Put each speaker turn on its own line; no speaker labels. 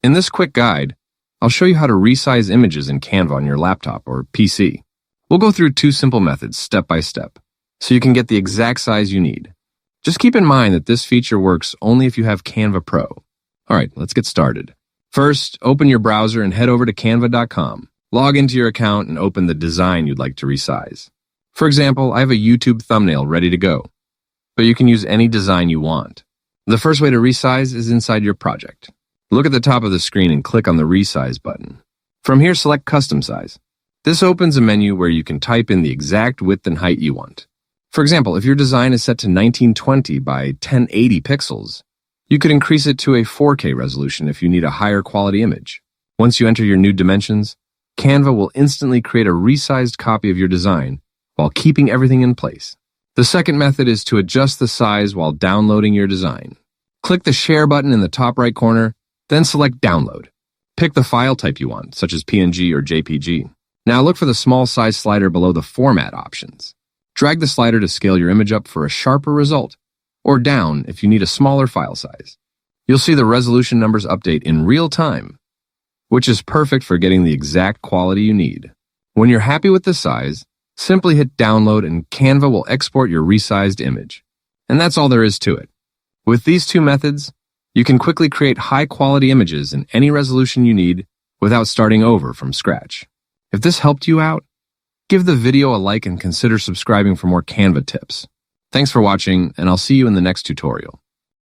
In this quick guide, I'll show you how to resize images in Canva on your laptop or PC. We'll go through 2 simple methods step by step, so you can get the exact size you need. Just keep in mind that this feature works only if you have Canva Pro. Alright, let's get started. First, open your browser and head over to canva.com. Log into your account and open the design you'd like to resize. For example, I have a YouTube thumbnail ready to go, but you can use any design you want. The first way to resize is inside your project. Look at the top of the screen and click on the Resize button. From here, select Custom Size. This opens a menu where you can type in the exact width and height you want. For example, if your design is set to 1920 by 1080 pixels, you could increase it to a 4K resolution if you need a higher quality image. Once you enter your new dimensions, Canva will instantly create a resized copy of your design while keeping everything in place. The second method is to adjust the size while downloading your design. Click the Share button in the top right corner, then select Download. Pick the file type you want, such as PNG or JPG. Now look for the small size slider below the Format options. Drag the slider to scale your image up for a sharper result, or down if you need a smaller file size. You'll see the resolution numbers update in real time, which is perfect for getting the exact quality you need. When you're happy with the size, simply hit Download and Canva will export your resized image. And that's all there is to it. With these 2 methods, you can quickly create high-quality images in any resolution you need without starting over from scratch. If this helped you out, give the video a like and consider subscribing for more Canva tips. Thanks for watching, and I'll see you in the next tutorial.